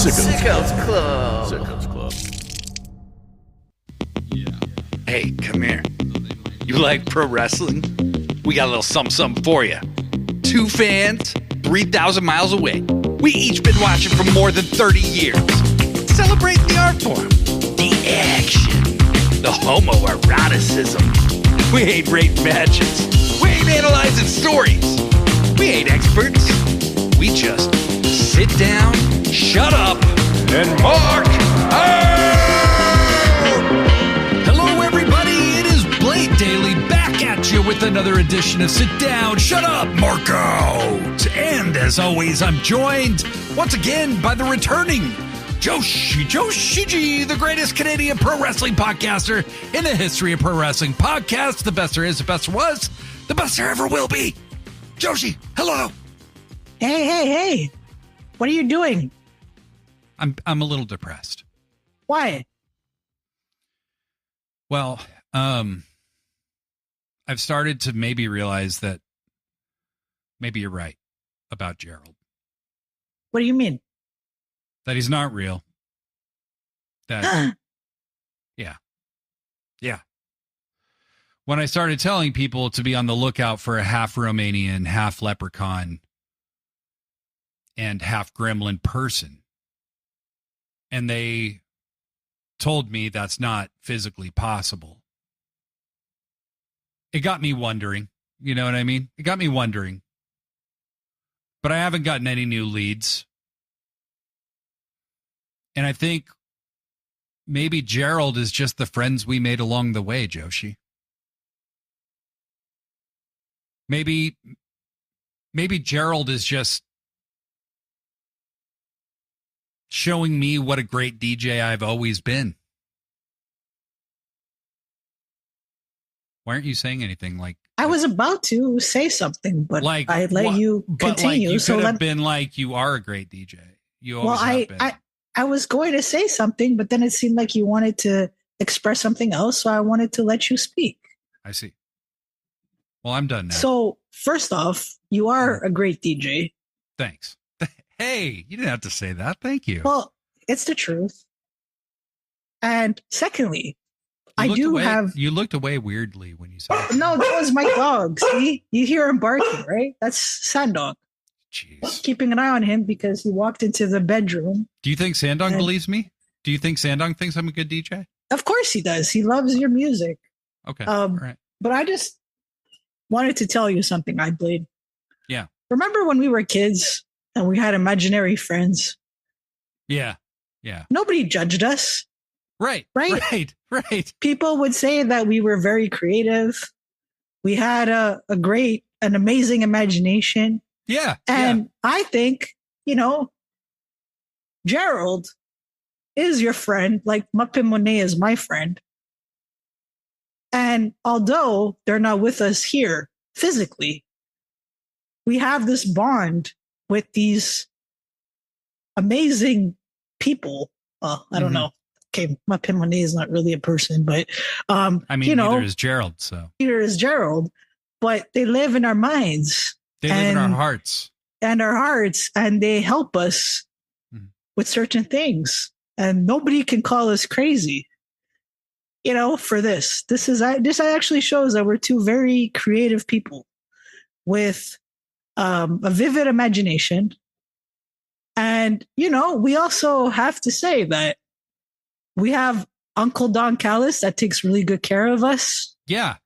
Sickos Club. Sickos Club. Hey, come here. You like pro wrestling? We got a little something for you. Two fans, 3,000 miles away. We each been watching for more than 30 years. Celebrating the art form, the action, the homoeroticism. We ain't rating matches. We ain't analyzing stories. We ain't experts. We just sit down, shut up, and mark out! Hello, everybody. It is Blade Daily back at you with another edition of Sit Down, Shut Up, Mark Out. And as always, I'm joined once again by the returning Joshi G, the greatest Canadian pro wrestling podcaster in the history of pro wrestling podcasts. The best there is, the best there was, the best there ever will be. Joshi, hello. Hey. What are you doing? I'm a little depressed. Why? Well, I've started to maybe realize that maybe you're right about Gerald. What do you mean? That he's not real. That, yeah. When I started telling people to be on the lookout for a half Romanian, half leprechaun, and half gremlin person, and they told me that's not physically possible, it got me wondering. You know what I mean? It got me wondering. But I haven't gotten any new leads. And I think maybe Gerald is just the friends we made along the way, Joshi. Maybe Gerald is just showing me what a great DJ I've always been. Why aren't you saying anything? Like, I was about to say something, but like, I let you continue. Like, you so could have been like, you are a great DJ. You always have been. I was going to say something, but then it seemed like you wanted to express something else, so I wanted to let you speak. I see. Well, I'm done now. So, first off, you are a great DJ. Thanks. Hey, you didn't have to say that. Thank you. Well, it's the truth. And secondly, you looked away weirdly when you said that. No, that was my dog. See? You hear him barking, right? That's Sandog. Jeez. Keeping an eye on him because he walked into the bedroom. Do you think Sandong believes me? Do you think Sandong thinks I'm a good DJ? Of course he does. He loves your music. Okay. All right. But I just wanted to tell you something, I Blade. Yeah. Remember when we were kids and we had imaginary friends? Yeah. Nobody judged us. Right. People would say that we were very creative. We had an amazing imagination. Yeah. And I think, Gerald is your friend, like Mapim Monet is my friend. And although they're not with us here physically, we have this bond with these amazing people. I don't know. Okay, Mapim Monet is not really a person, but neither is Gerald. So neither is Gerald, but they live in our minds. They live in our hearts. And they help us with certain things. And nobody can call us crazy, for this. This actually shows that we're two very creative people with a vivid imagination. And, we also have to say that we have Uncle Don Callis that takes really good care of us. Yeah.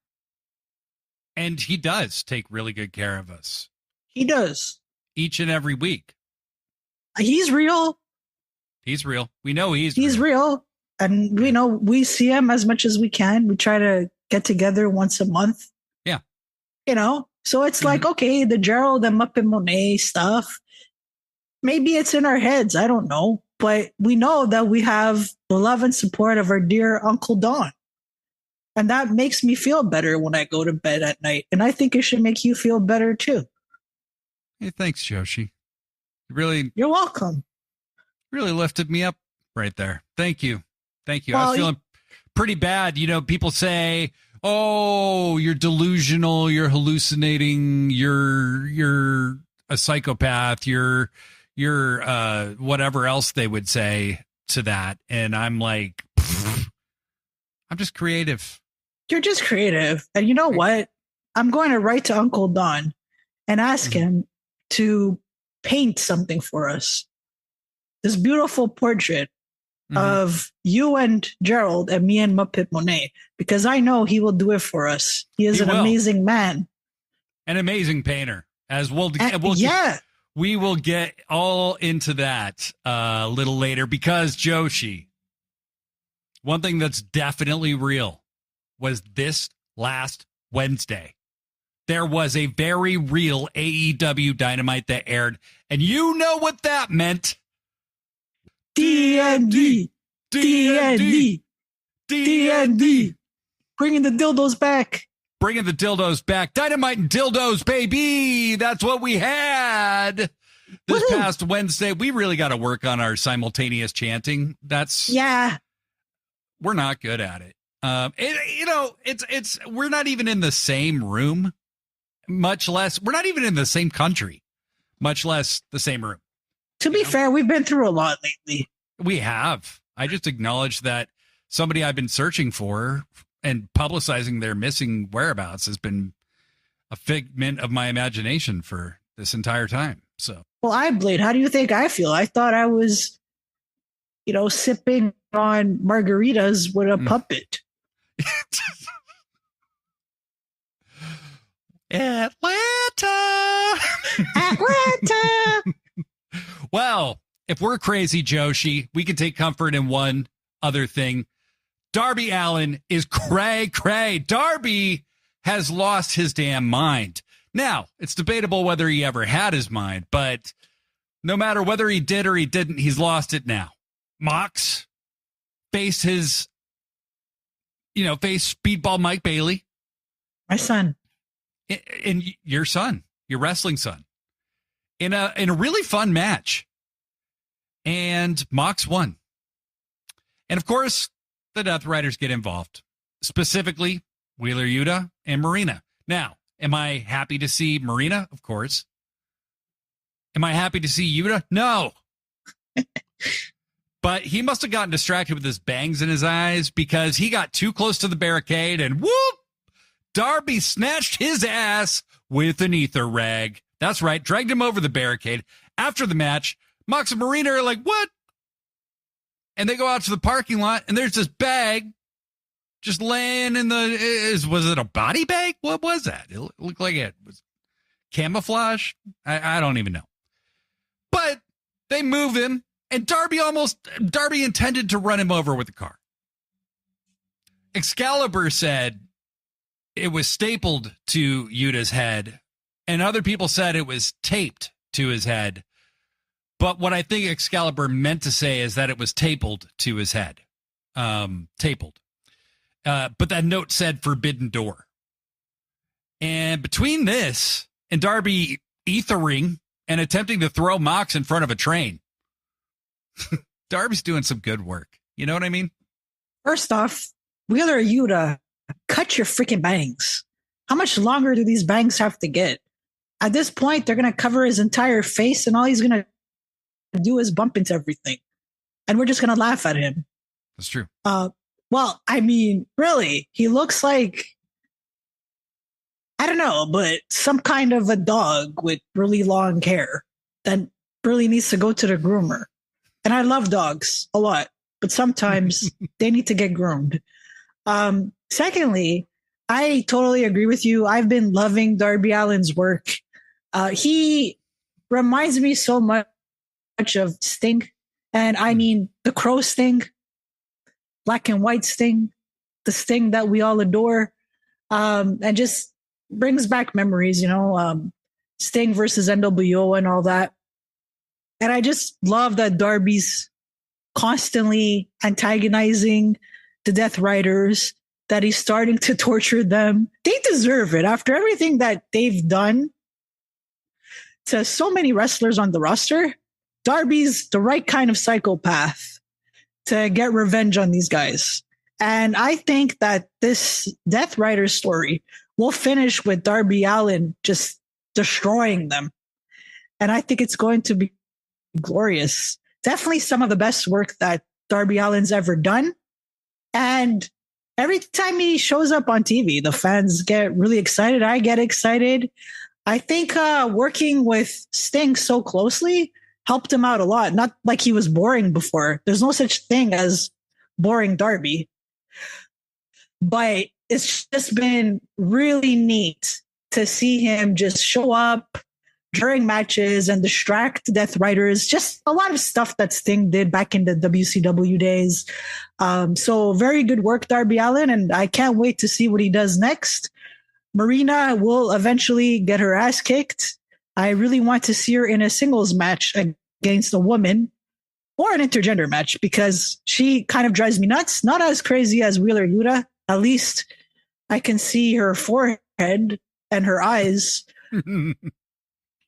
And he does take really good care of us. He does. Each and every week. He's real. He's real. We know he's real. And we see him as much as we can. We try to get together once a month. Yeah. So it's like, okay, the Gerald and Mapim Monet stuff, maybe it's in our heads. I don't know. But we know that we have the love and support of our dear Uncle Don. And that makes me feel better when I go to bed at night. And I think it should make you feel better too. Hey, thanks, Joshi. You're welcome. Really lifted me up right there. Thank you. Well, I was feeling pretty bad. People say, oh, you're delusional, you're hallucinating, you're a psychopath, you're whatever else they would say to that. And I'm like, I'm just creative. You're just creative. And you know what? I'm going to write to Uncle Don and ask him to paint something for us. This beautiful portrait of you and Gerald and me and Muppet Monet, because I know he will do it for us. He is an amazing man. An amazing painter. We will get all into that a little later, because Joshi, one thing that's definitely real was this last Wednesday. There was a very real AEW Dynamite that aired, and you know what that meant. D&D. D&D. D&D. Bringing the dildos back. Bringing the dildos back. Dynamite and dildos, baby. That's what we had this past Wednesday. We really got to work on our simultaneous chanting. We're not good at it. We're not even in the same room, much less, we're not even in the same country, much less the same room. To be fair, we've been through a lot lately. We have. I just acknowledge that somebody I've been searching for and publicizing their missing whereabouts has been a figment of my imagination for this entire time. So, well, Blade, how do you think I feel? I thought I was, sipping on margaritas with a puppet. Atlanta. Well, if we're crazy, Joshi, we can take comfort in one other thing. Darby Allin is cray. Darby has lost his damn mind. Now, it's debatable whether he ever had his mind, but no matter whether he did or he didn't, he's lost it now. Mox faced face Speedball Mike Bailey. My son. And your son, your wrestling son. In a really fun match. And Mox won. And of course, the Death Riders get involved. Specifically, Wheeler Yuta and Marina. Now, am I happy to see Marina? Of course. Am I happy to see Yuta? No. But he must have gotten distracted with his bangs in his eyes, because he got too close to the barricade and whoop! Darby snatched his ass with an ether rag. That's right, dragged him over the barricade. After the match, Mox and Marina are like, what? And they go out to the parking lot, and there's this bag just laying in was it a body bag? What was that? It looked like it was camouflage. I don't even know. But they move him, and Darby intended to run him over with the car. Excalibur said it was stapled to Yuta's head, and other people said it was taped to his head. But what I think Excalibur meant to say is that it was tapled to his head. Tapled. But that note said forbidden door. And between this and Darby ethering and attempting to throw Mox in front of a train, Darby's doing some good work. You know what I mean? First off, Wheeler Yuta, cut your freaking bangs. How much longer do these bangs have to get? At this point, they're going to cover his entire face, and all he's going to do is bump into everything. And we're just going to laugh at him. That's true. Well, I mean, really, he looks like, I don't know, but some kind of a dog with really long hair that really needs to go to the groomer. And I love dogs a lot, but sometimes they need to get groomed. Secondly, I totally agree with you. I've been loving Darby Allin's work. He reminds me so much of Sting. And I mean, the Crow Sting, black and white Sting, the Sting that we all adore, and just brings back memories, Sting versus NWO and all that. And I just love that Darby's constantly antagonizing the Death Riders, that he's starting to torture them. They deserve it after everything that they've done to so many wrestlers on the roster. Darby's the right kind of psychopath to get revenge on these guys. And I think that this Death Rider story will finish with Darby Allin just destroying them. And I think it's going to be glorious. Definitely some of the best work that Darby Allin's ever done. And every time he shows up on TV, the fans get really excited. I get excited. I think working with Sting so closely helped him out a lot. Not like he was boring before. There's no such thing as boring Darby. But it's just been really neat to see him just show up during matches and distract Death Riders. Just a lot of stuff that Sting did back in the WCW days. So very good work, Darby Allin, and I can't wait to see what he does next. Marina will eventually get her ass kicked. I really want to see her in a singles match against a woman or an intergender match because she kind of drives me nuts. Not as crazy as Wheeler Yuta. At least I can see her forehead and her eyes.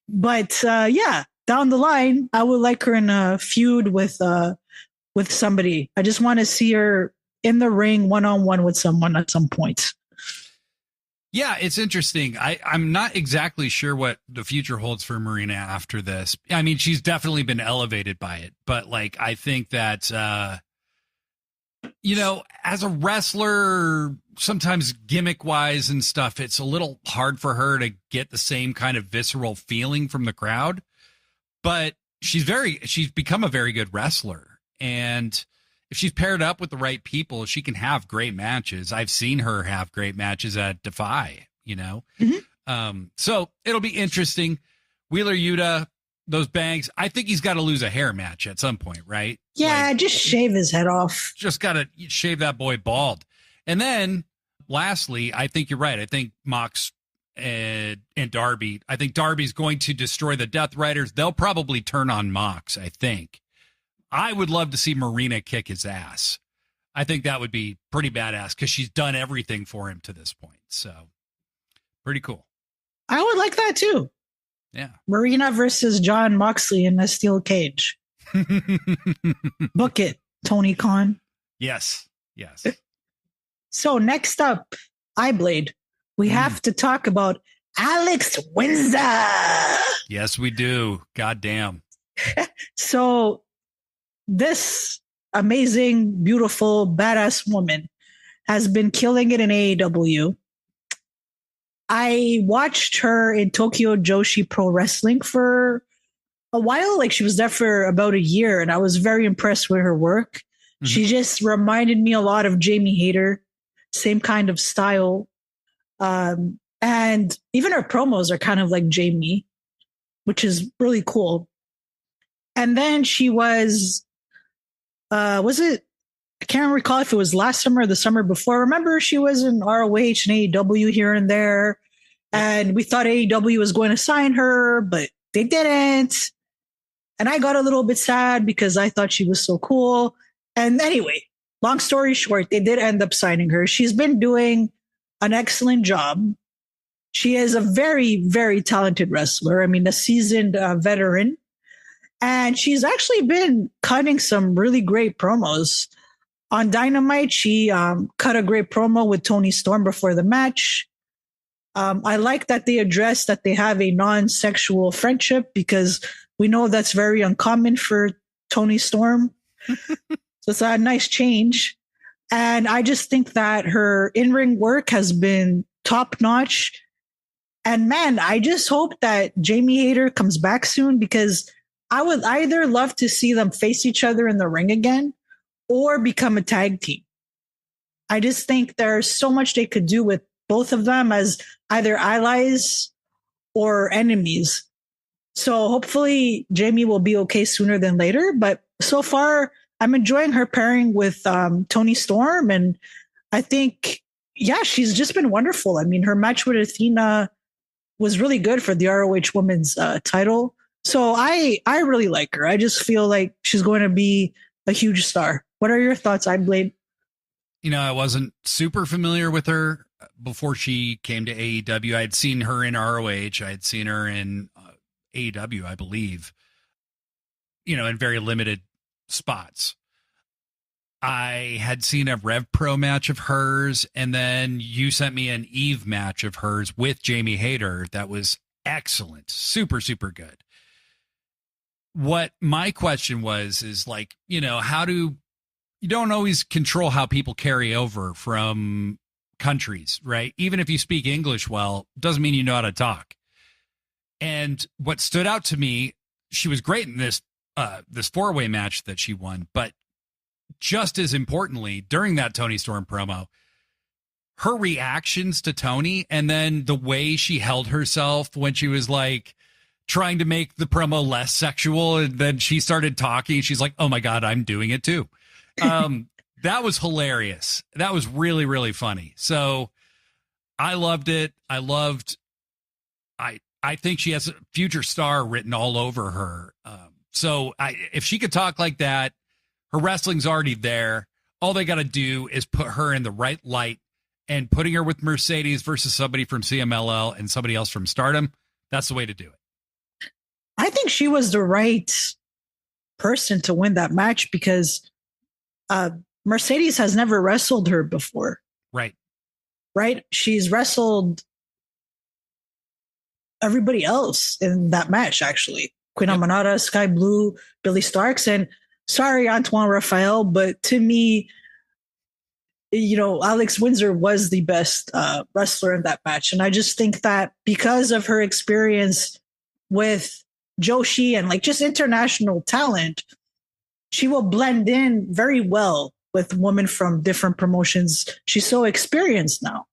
But yeah, down the line, I would like her in a feud with somebody. I just want to see her in the ring one-on-one with someone at some point. Yeah, it's interesting. I'm not exactly sure what the future holds for Marina after this. I mean, she's definitely been elevated by it, but like, I think that, as a wrestler, sometimes gimmick wise and stuff, it's a little hard for her to get the same kind of visceral feeling from the crowd, but she's become a very good wrestler. And if she's paired up with the right people, she can have great matches. I've seen her have great matches at Defy, Mm-hmm. So it'll be interesting. Wheeler Yuta, those bangs. I think he's got to lose a hair match at some point, right? Yeah, just shave his head off. Just got to shave that boy bald. And then lastly, I think you're right. I think Mox and Darby, I think Darby's going to destroy the Death Riders. They'll probably turn on Mox, I think. I would love to see Marina kick his ass. I think that would be pretty badass because she's done everything for him to this point. So pretty cool. I would like that too. Yeah. Marina versus John Moxley in a steel cage. Book it, Tony Khan. Yes. So next up, iBlade. We have to talk about Alex Windsor. Yes, we do. Goddamn. So this amazing, beautiful, badass woman has been killing it in AEW. I watched her in Tokyo Joshi Pro Wrestling for a while. Like she was there for about a year, and I was very impressed with her work. Mm-hmm. She just reminded me a lot of Jamie Hayter, same kind of style. And even her promos are kind of like Jamie, which is really cool. And then she was it? I can't recall if it was last summer or the summer before. Remember, she was in ROH and AEW here and there. And we thought AEW was going to sign her, but they didn't. And I got a little bit sad because I thought she was so cool. And anyway, long story short, they did end up signing her. She's been doing an excellent job. She is a very, very talented wrestler. I mean, a seasoned veteran. And she's actually been cutting some really great promos. On Dynamite, she cut a great promo with Tony Storm before the match. I like that they addressed that they have a non-sexual friendship because we know that's very uncommon for Tony Storm. So it's a nice change. And I just think that her in-ring work has been top-notch. And man, I just hope that Jamie Hayter comes back soon because I would either love to see them face each other in the ring again or become a tag team. I just think there's so much they could do with both of them as either allies or enemies. So hopefully Jamie will be okay sooner than later. But so far, I'm enjoying her pairing with Tony Storm. And I think, yeah, she's just been wonderful. I mean, her match with Athena was really good for the ROH Women's title. So I really like her. I just feel like she's going to be a huge star. What are your thoughts, iBlade? I wasn't super familiar with her before she came to AEW. I had seen her in ROH. I had seen her in AEW, I believe, in very limited spots. I had seen a Rev Pro match of hers, and then you sent me an Eve match of hers with Jamie Hayter that was excellent. Super, super good. what my question was is like, you know, you don't always control how people carry over from countries, right? Even if you speak English well, doesn't mean you know how to talk. And what stood out to me, she was great in this four-way match that she won, but just as importantly, during that Toni Storm promo, her reactions to Toni and then the way she held herself when she was like trying to make the promo less sexual, and then she started talking, she's like, oh my God, I'm doing it too. That was hilarious. That was really, really funny. So I loved it. I think she has a future star written all over her. So if she could talk like that, her wrestling's already there. All they got to do is put her in the right light, and putting her with Mercedes versus somebody from CMLL and somebody else from Stardom. That's the way to do it. I think she was the right person to win that match because Mercedes has never wrestled her before. Right. She's wrestled everybody else in that match, actually. Queen Amanada, Sky Blue, Billy Starks, and sorry, Antoine Raphael, but to me, you know, Alex Windsor was the best wrestler in that match. And I just think that because of her experience with Joshi and like just international talent, she will blend in very well with women from different promotions. She's so experienced now.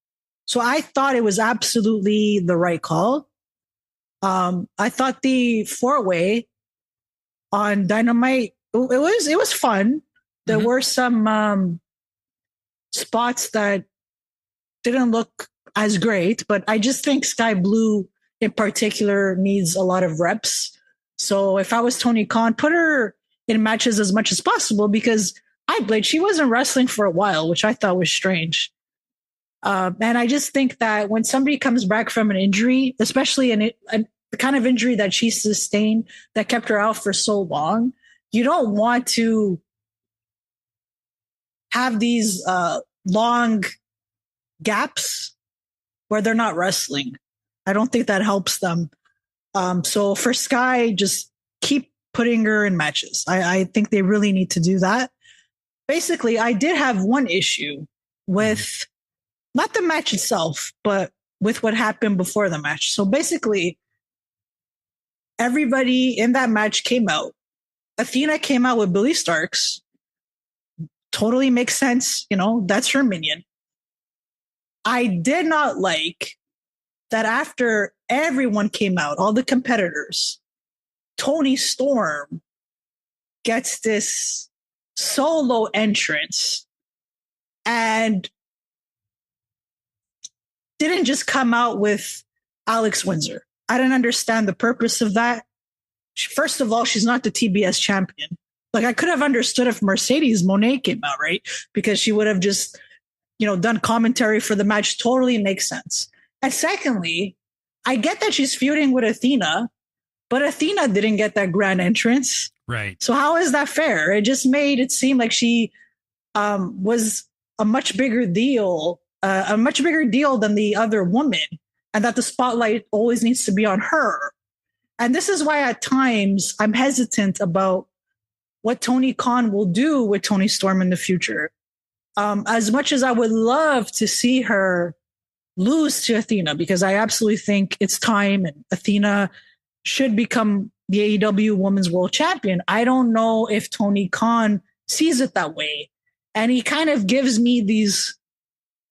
So I thought it was absolutely the right call. I thought the four-way on Dynamite, it was fun. There were some spots that didn't look as great, but I just think Sky Blue in particular needs a lot of reps. So if I was Tony Khan, put her in matches as much as possible, because she wasn't wrestling for a while, which I thought was strange. And I just think that when somebody comes back from an injury, especially the kind of injury that she sustained that kept her out for so long, you don't want to have these long gaps where they're not wrestling. I don't think that helps them. So for Sky, just keep putting her in matches. I think they really need to do that. Basically, I did have one issue with not the match itself, but with what happened before the match. So basically, everybody in that match came out. Athena came out with Billy Starks. Totally makes sense. You know, that's her minion. I did not like that after everyone came out, all the competitors, Toni Storm gets this solo entrance and didn't just come out with Alex Windsor. I didn't understand the purpose of that. First of all, she's not the TBS champion. Like, I could have understood if Mercedes Moné came out, right? Because she would have just, you know, done commentary for the match. Totally makes sense. And secondly, I get that she's feuding with Athena, but Athena didn't get that grand entrance. Right. So how is that fair? It just made it seem like she was a much bigger deal than the other woman, and that the spotlight always needs to be on her. And this is why at times I'm hesitant about what Tony Khan will do with Toni Storm in the future. As much as I would love to see her lose to Athena, because I absolutely think it's time and Athena should become the AEW Women's World Champion, I don't know if Tony Khan sees it that way. And he kind of gives me these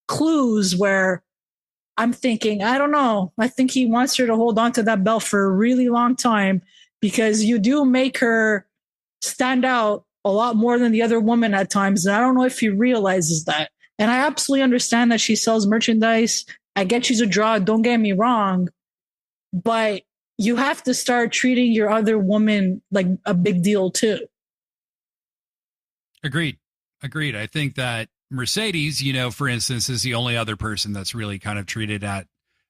clues where I'm thinking, I don't know. I think he wants her to hold on to that belt for a really long time, because you do make her stand out a lot more than the other woman at times. And I don't know if he realizes that. And I absolutely understand that she sells merchandise. I get she's a draw. Don't get me wrong. But you have to start treating your other woman like a big deal too. Agreed. I think that Mercedes, you know, for instance, is the only other person that's really kind of treated at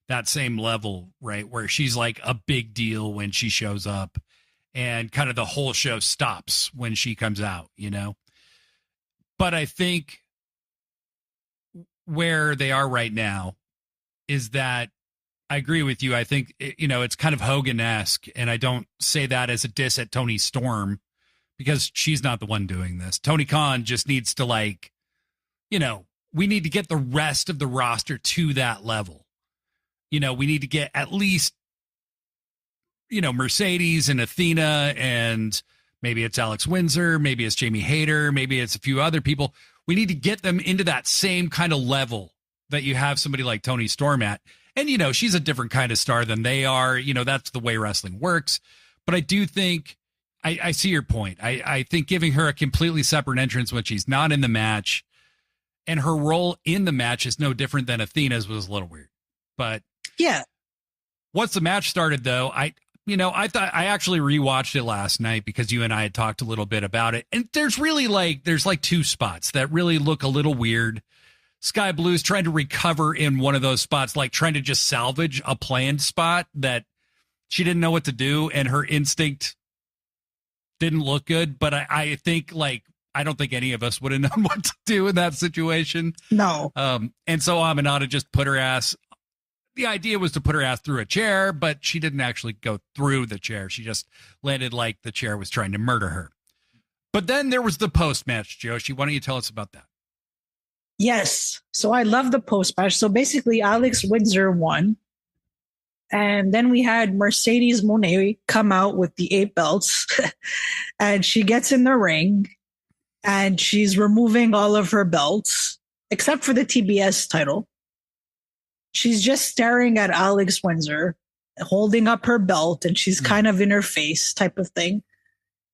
that same level, right? Where she's like a big deal when she shows up, and kind of the whole show stops when she comes out, you know? But I think where they are right now is that I agree with you. I think, it's kind of Hogan-esque, and I don't say that as a diss at Toni Storm because she's not the one doing this. Tony Khan just needs to, we need to get the rest of the roster to that level. We need to get at least, Mercedes and Athena, and maybe it's Alex Windsor, maybe it's Jamie Hayter, maybe it's a few other people. We need to get them into that same kind of level that you have somebody like Toni Storm at. And, she's a different kind of star than they are. That's the way wrestling works. But I do think, I see your point. I think giving her a completely separate entrance when she's not in the match, and her role in the match is no different than Athena's, was a little weird. But yeah, once the match started, though, I thought I actually rewatched it last night because you and I had talked a little bit about it. And there's really there's two spots that really look a little weird. Sky Blue's trying to recover in one of those spots, trying to just salvage a planned spot that she didn't know what to do, and her instinct didn't look good. But I think, I don't think any of us would have known what to do in that situation. No. And so Aminata just put her ass. The idea was to put her ass through a chair, but she didn't actually go through the chair. She just landed like the chair was trying to murder her. But then there was the post-match, Joshi. Why don't you tell us about that? Yes. So I love the post-match. So basically, Alex Windsor won. And then we had Mercedes Moné come out with the 8 belts. And she gets in the ring. And she's removing all of her belts, except for the TBS title. She's just staring at Alex Windsor, holding up her belt, and she's kind of in her face type of thing.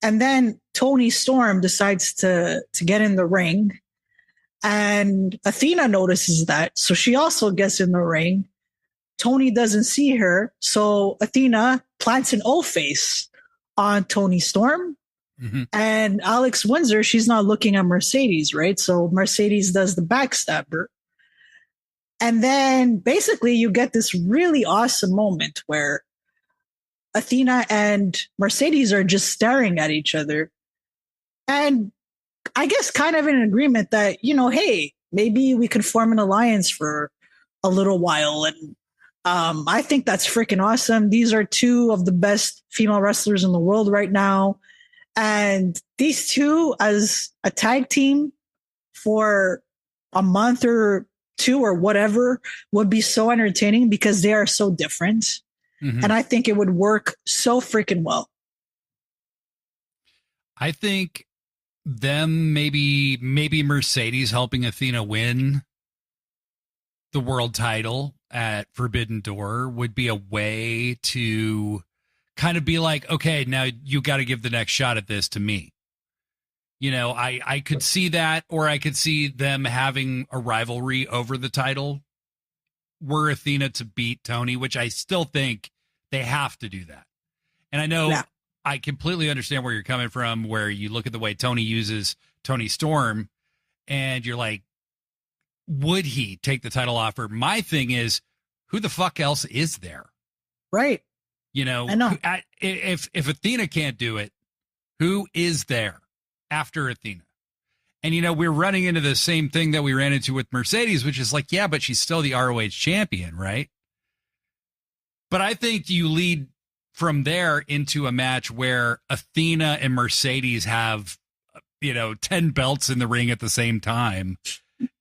And then Toni Storm decides to get in the ring. And Athena notices that. So she also gets in the ring. Toni doesn't see her. So Athena plants an O-face on Toni Storm. Mm-hmm. And Alex Windsor, she's not looking at Mercedes, right? So Mercedes does the backstabber. And then basically you get this really awesome moment where Athena and Mercedes are just staring at each other. And I guess kind of in agreement that, hey, maybe we could form an alliance for a little while. And I think that's freaking awesome. These are 2 of the best female wrestlers in the world right now. And these 2 as a tag team for a month or 2 or whatever would be so entertaining because they are so different. Mm-hmm. And I think it would work so freaking well. I think them maybe Mercedes helping Athena win the world title at Forbidden Door would be a way to kind of be like, okay, now you got to give the next shot at this to me. I could see that, or I could see them having a rivalry over the title were Athena to beat Toni, which I still think they have to do that. And I know I completely understand where you're coming from, where you look at the way Toni uses Toni Storm and you're like, would he take the title off her? My thing is, who the fuck else is there? Right. I know. If Athena can't do it, who is there after Athena? And, we're running into the same thing that we ran into with Mercedes, which is like, yeah, but she's still the ROH champion, right? But I think you lead from there into a match where Athena and Mercedes have, 10 belts in the ring at the same time,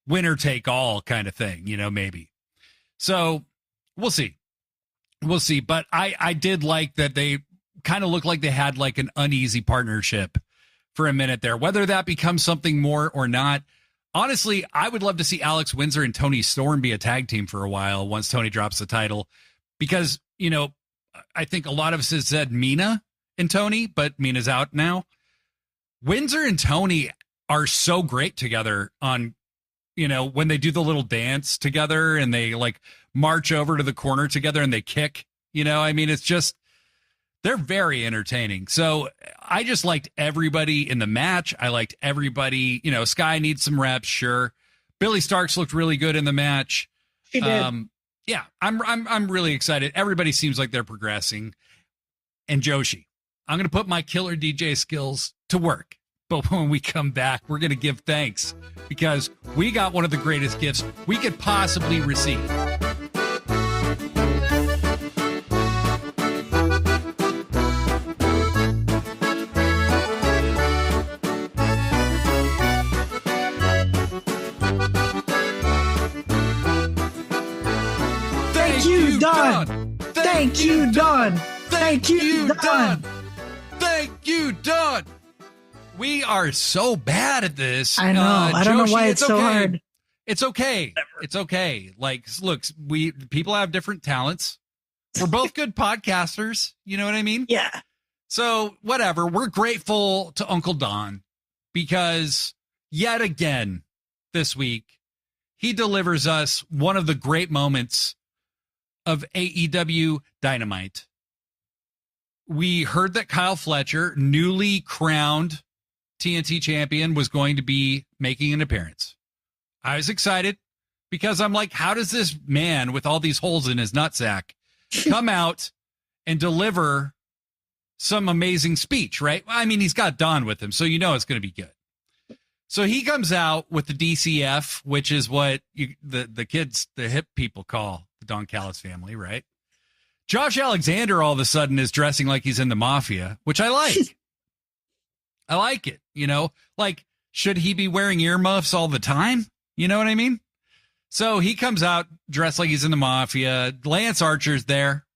winner take all kind of thing, maybe. So we'll see. We'll see. But I did like that they kind of looked like they had like an uneasy partnership for a minute there, whether that becomes something more or not. Honestly, I would love to see Alex Windsor and Toni Storm be a tag team for a while once Toni drops the title, because, I think a lot of us have said Mina and Toni, but Mina's out now. Windsor and Toni are so great together on, when they do the little dance together and they like march over to the corner together and they kick, it's just, they're very entertaining. So I just liked everybody in the match. I liked everybody, Sky needs some reps. Sure. Billy Starks looked really good in the match. She did. Yeah, I'm really excited. Everybody seems like they're progressing. And Joshi, I'm going to put my killer DJ skills to work. But when we come back, we're going to give thanks because we got one of the greatest gifts we could possibly receive. Don. Thank you, Don. Thank you, Don. Thank you, Don. We are so bad at this. I know. I don't know why it's so hard. It's okay. It's okay. Like, look, people have different talents. We're both good podcasters. You know what I mean? Yeah. So whatever. We're grateful to Uncle Don because yet again this week, he delivers us one of the great moments of AEW Dynamite. We heard that Kyle Fletcher, newly crowned TNT champion, was going to be making an appearance. I was excited because I'm like, how does this man with all these holes in his nutsack come out and deliver some amazing speech, right? I mean, he's got Don with him, so you know it's going to be good. So he comes out with the DCF, which is what the kids, the hip people call the Don Callis family, right? Josh Alexander all of a sudden is dressing like he's in the mafia, which I like. I like it, you know? Like, should he be wearing earmuffs all the time? You know what I mean? So he comes out dressed like he's in the mafia. Lance Archer's there.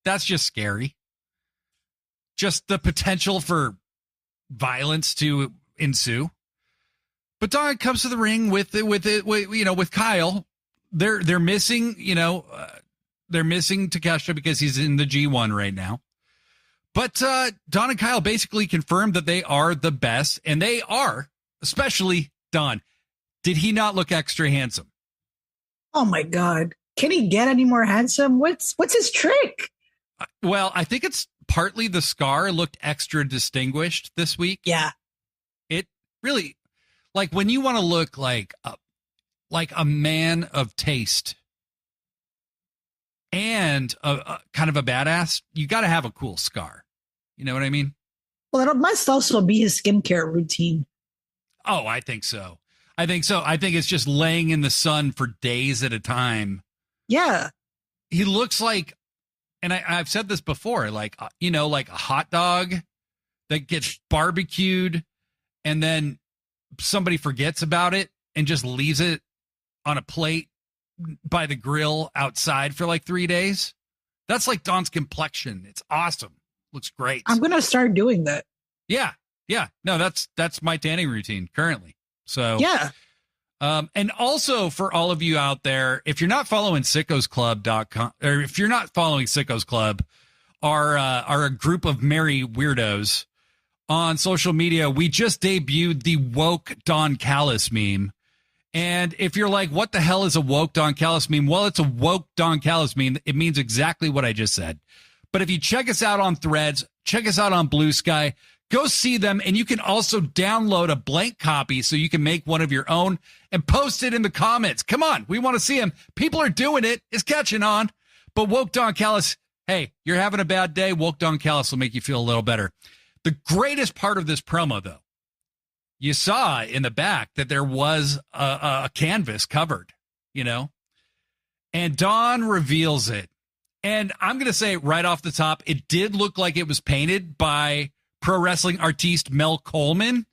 That's just scary. Just the potential for violence to ensue. But Don comes to the ring with Kyle. They're missing, they're missing Takeshita because he's in the G1 right now. But Don and Kyle basically confirmed that they are the best, and they are, especially Don. Did he not look extra handsome? Oh my God. Can he get any more handsome? What's his trick? Well, I think it's partly the scar looked extra distinguished this week. Yeah. It really, like when you want to look like a man of taste and a kind of a badass, you got to have a cool scar. You know what I mean? Well, it must also be his skincare routine. Oh, I think so. I think it's just laying in the sun for days at a time. Yeah. He looks like, and I've said this before, like a hot dog that gets barbecued and then somebody forgets about it and just leaves it on a plate by the grill outside for like 3 days. That's like Don's complexion. It's awesome. Looks great. I'm going to start doing that. Yeah. Yeah. No, that's my tanning routine currently. So, yeah. And also for all of you out there, if you're not following sickosclub.com, or if you're not following Sickos Club, are a group of merry weirdos on social media, we just debuted the woke Don Callis meme. And if you're like, what the hell is a woke Don Callis meme? Well, it's a woke Don Callis meme. It means exactly what I just said. But if you check us out on Threads, check us out on Blue Sky, go see them. And you can also download a blank copy so you can make one of your own and post it in the comments. Come on. We want to see them. People are doing it. It's catching on. But woke Don Callis, hey, you're having a bad day. Woke Don Callis will make you feel a little better. The greatest part of this promo, though, you saw in the back that there was a canvas covered, and Don reveals it. And I'm going to say right off the top, it did look like it was painted by pro wrestling artiste Mel Coleman,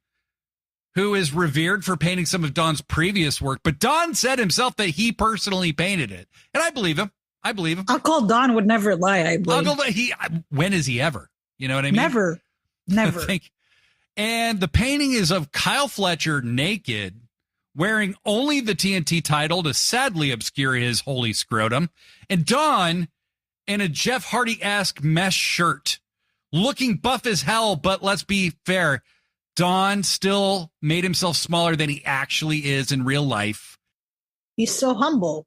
who is revered for painting some of Don's previous work. But Don said himself that he personally painted it. And I believe him. Uncle Don would never lie, I believe. When is he ever? You know what I mean? Never. And the painting is of Kyle Fletcher naked, wearing only the TNT title to sadly obscure his holy scrotum, and Don in a Jeff Hardy-esque mesh shirt, looking buff as hell, but let's be fair, Don still made himself smaller than he actually is in real life. He's so humble.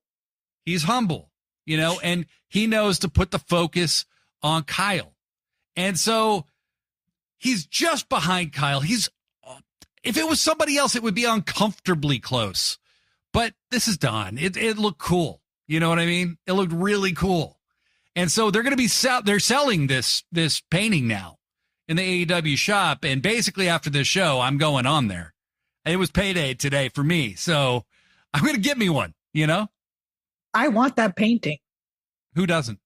He's humble, and he knows to put the focus on Kyle. And so he's just behind Kyle. If it was somebody else, it would be uncomfortably close. But this is Don. It looked cool. You know what I mean? It looked really cool. And so they're going to be they're selling this painting now in the AEW shop. And basically after this show, I'm going on there. It was payday today for me. So I'm going to get me one, I want that painting. Who doesn't?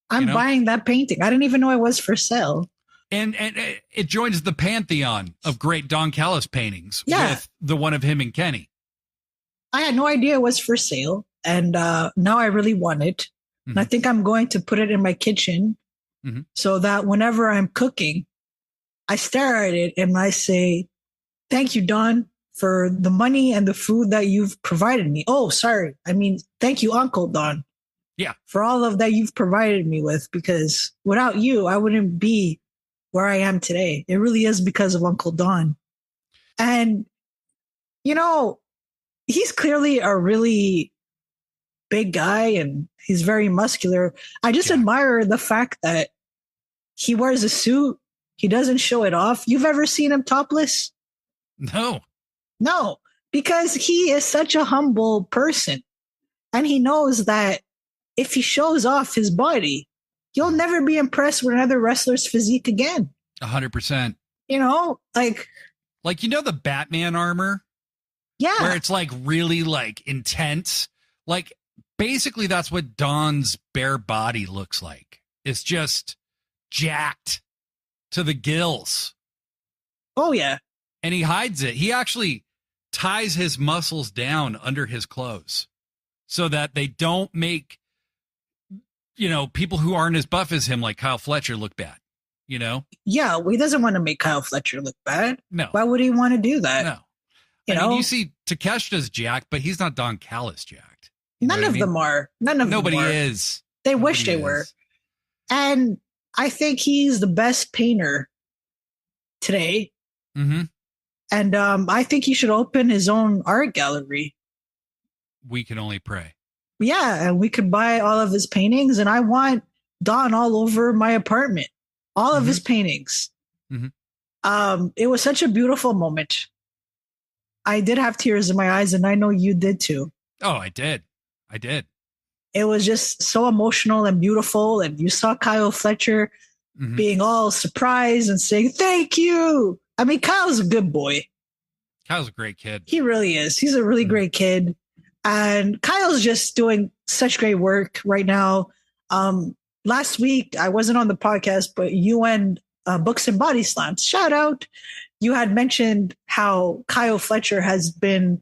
I'm buying that painting. I didn't even know it was for sale. And it joins the pantheon of great Don Callis paintings with the one of him and Kenny. I had no idea it was for sale. And now I really want it. And I think I'm going to put it in my kitchen so that whenever I'm cooking, I stare at it and I say, thank you, Don, for the money and the food that you've provided me. Oh, sorry. I mean, thank you, Uncle Don. Yeah. For all of that you've provided me with, because without you, I wouldn't be where I am today. It really is because of Uncle Don. And, you know, he's clearly a really big guy and he's very muscular. I just admire the fact that he wears a suit. He doesn't show it off. You've ever seen him topless? No, because he is such a humble person. And he knows that if he shows off his body, you'll never be impressed with another wrestler's physique again. 100%. You know, like, you know, the Batman armor? Yeah. Where it's like really like intense. Like basically that's what Don's bare body looks like. It's just jacked to the gills. Oh, yeah. And he hides it. He actually ties his muscles down under his clothes so that they don't make, you know, people who aren't as buff as him, like Kyle Fletcher, look bad, you know? Yeah, well, he doesn't want to make Kyle Fletcher look bad. No. Why would he want to do that? No. You I know? mean, you see Takeshita's jacked, but he's not Don Callis jacked. None of them are. Nobody is. They wish they were. And I think he's the best painter today. Mm-hmm. And I think he should open his own art gallery. We can only pray. Yeah, and we could buy all of his paintings. And I want Don all over my apartment. All of his paintings. It was such a beautiful moment. I did have tears in my eyes, and I know you did too. Oh, I did. It was just so emotional and beautiful. And you saw Kyle Fletcher being all surprised and saying, thank you. I mean, Kyle's a good boy. Kyle's a great kid. He really is. He's a really great kid. And Kyle's just doing such great work right now. Last week, I wasn't on the podcast, but you and Books and Body Slams, shout out. You had mentioned how Kyle Fletcher has been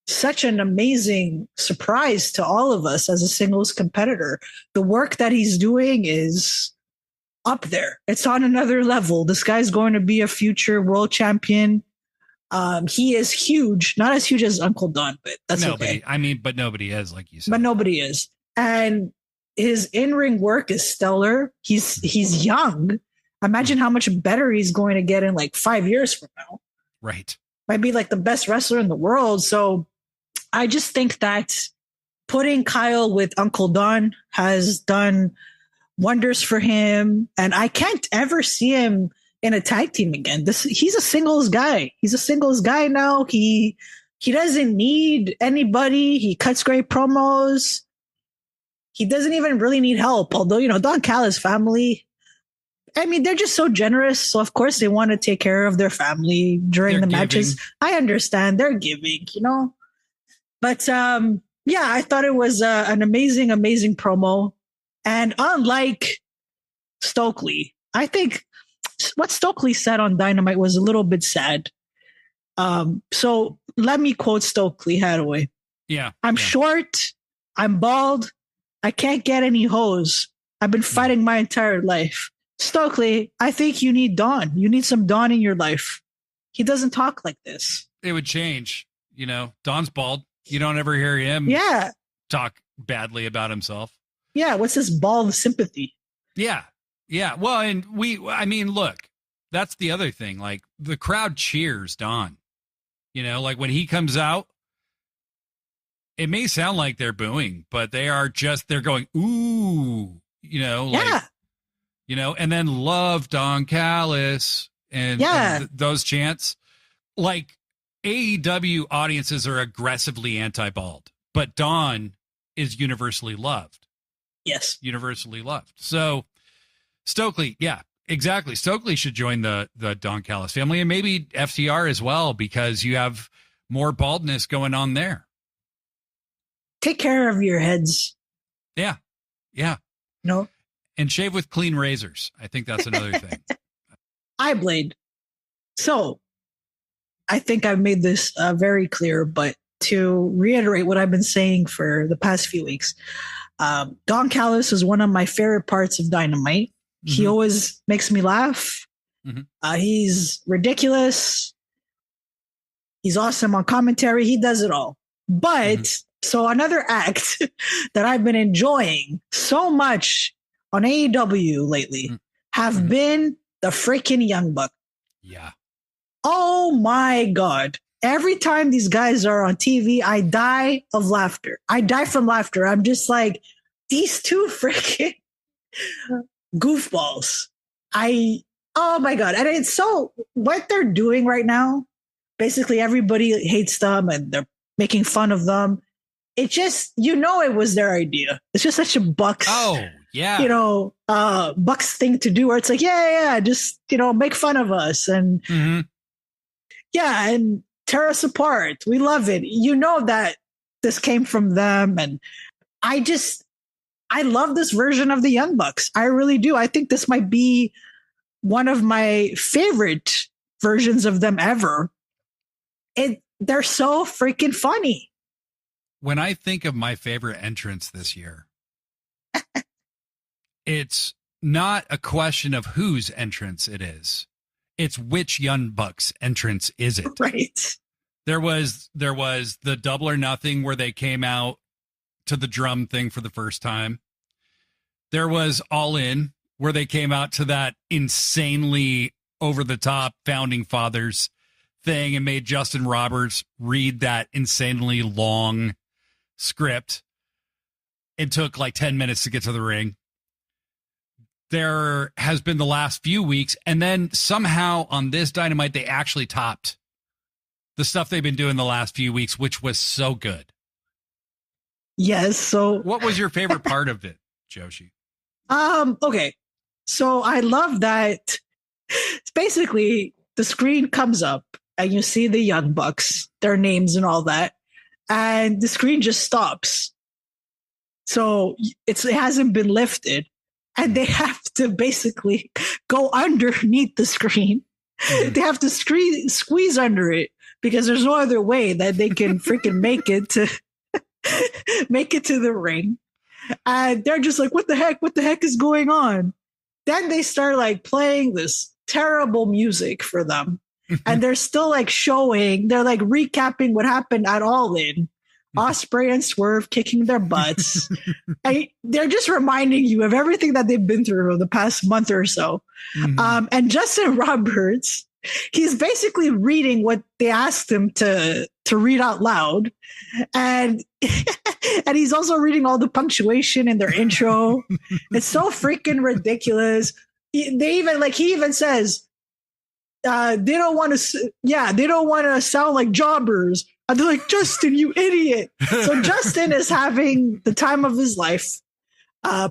such an amazing surprise to all of us as a singles competitor. The work that he's doing is up there. It's on another level. This guy's going to be a future world champion. He is huge, not as huge as Uncle Don, but that's okay. I mean, but nobody is, like you said. But nobody is. And his in-ring work is stellar. He's young. Imagine how much better he's going to get in like 5 years from now. Right. Might be like the best wrestler in the world. So I just think that putting Kyle with Uncle Don has done wonders for him. And I can't ever see him in a tag team again. He's a singles guy. He's a singles guy now. He doesn't need anybody. He cuts great promos. He doesn't even really need help. Although, you know, Don Callis' family, I mean, they're just so generous. So of course they want to take care of their family during the matches. I understand they're giving, you know, but yeah, I thought it was an amazing, amazing promo. And unlike Stokely, I think what Stokely said on Dynamite was a little bit sad. So let me quote Stokely Hathaway. Yeah. I'm short. I'm bald. I can't get any hoes. I've been fighting my entire life. Stokely, I think you need Don. You need some Don in your life. He doesn't talk like this. It would change. You know, Don's bald. You don't ever hear him talk badly about himself. Yeah. What's this bald sympathy? Yeah. Yeah. Well, and I mean, look, that's the other thing. Like the crowd cheers Don, you know, like when he comes out, it may sound like they're booing, but they're going, ooh, you know, like, you know, and then love Don Callis and those chants. Like AEW audiences are aggressively anti-bald, but Don is universally loved. Yes. Universally loved. So Stokely, yeah, exactly. Stokely should join the Don Callis family and maybe FTR as well, because you have more baldness going on there. Take care of your heads. Yeah. Yeah. No. And shave with clean razors. I think that's another thing. Blade. So I think I've made this very clear, but to reiterate what I've been saying for the past few weeks, Don Callis is one of my favorite parts of Dynamite. He always makes me laugh. He's ridiculous. He's awesome on commentary. He does it all. But so another act that I've been enjoying so much on AEW lately have been the freaking Young Bucks. Yeah. Oh my God. Every time these guys are on TV, I die of laughter. I die from laughter. I'm just like, these two freaking goofballs. Oh my God. And it's so, what they're doing right now, basically everybody hates them and they're making fun of them. It just, it was their idea. It's just such a Bucks. Oh, yeah. Bucks thing to do where it's like, yeah, just, make fun of us and and tear us apart. We love it. That this came from them. And I love this version of the Young Bucks. I really do. I think this might be one of my favorite versions of them ever. They're so freaking funny. When I think of my favorite entrance this year, it's not a question of whose entrance it is. It's which Young Bucks entrance is it? Right. There was the Double or Nothing where they came out to the drum thing for the first time. There was All In where they came out to that insanely over the top Founding Fathers thing and made Justin Roberts read that insanely long script. It took like 10 minutes to get to the ring. There has been the last few weeks, and then somehow on this Dynamite, they actually topped the stuff they've been doing the last few weeks, which was so good. Yes. So what was your favorite part of it, Joshi? Okay. So I love that it's basically the screen comes up and you see the Young Bucks, their names and all that, and the screen just stops. So it hasn't been lifted, and they have to basically go underneath the screen. They have to squeeze under it because there's no other way that they can freaking make it to the ring. And they're just like, what the heck is going on? Then they start like playing this terrible music for them. And they're still like they're like recapping what happened at All In. Osprey and Swerve kicking their butts. They're just reminding you of everything that they've been through the past month or so. And Justin Roberts, he's basically reading what they asked him to read out loud. And and he's also reading all the punctuation in their intro. It's so freaking ridiculous. He even says, they don't want to sound like jobbers. And they're like, Justin, you idiot. So Justin is having the time of his life,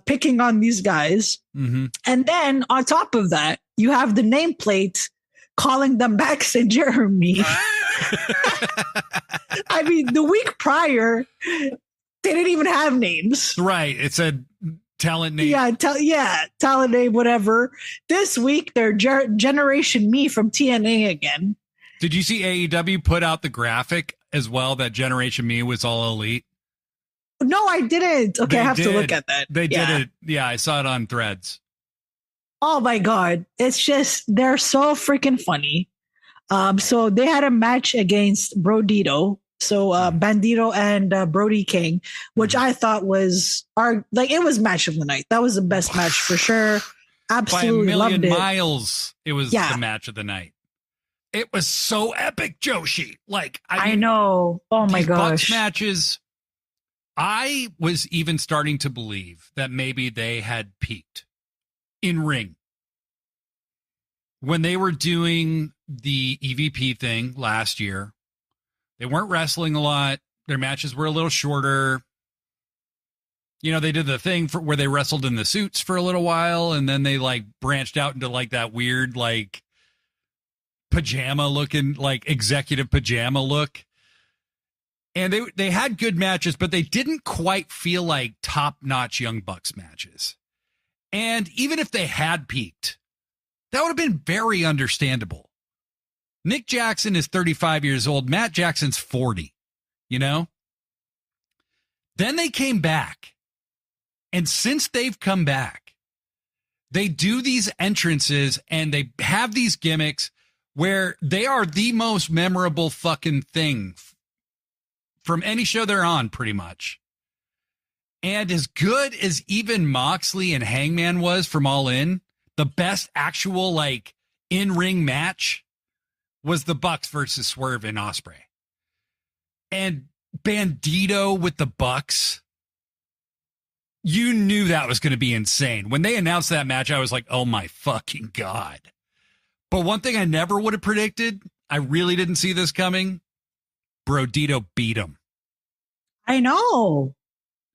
picking on these guys. And then on top of that, you have the nameplate calling them Max and Jeremy. I mean, the week prior, they didn't even have names. Right. It said talent name. Talent name, whatever. This week, they're Generation Me from TNA again. Did you see AEW put out the graphic as well that Generation Me was all elite? No, I didn't. Okay, I have to look at that. They did it. Yeah, I saw it on Threads. Oh my God. It's just, they're so freaking funny. So they had a match against Brodido. So Bandito and Brody King, which I thought was it was match of the night. That was the best match for sure. Absolutely by a million loved it. miles. It was the match of the night. It was so epic, Joshi. Like I know. Oh my gosh. Bucks matches. I was even starting to believe that maybe they had peaked in ring when they were doing the EVP thing last year. They weren't wrestling a lot. Their matches were a little shorter. You know, they did the thing where they wrestled in the suits for a little while, and then they like branched out into like that weird like pajama looking, like executive pajama look. And they had good matches, but they didn't quite feel like top-notch Young Bucks matches. And even if they had peaked, that would have been very understandable. Nick Jackson is 35 years old. Matt Jackson's 40, you know? Then they came back And since they've come back, they do these entrances and they have these gimmicks where they are the most memorable fucking thing from any show they're on, pretty much. And as good as even Moxley and Hangman was from All In, the best actual like in-ring match was the Bucks versus Swerve and Ospreay. And Bandito with the Bucks, you knew that was going to be insane. When they announced that match, I was like, oh my fucking God. But one thing I never would have predicted, I really didn't see this coming, Brodido beat him. I know.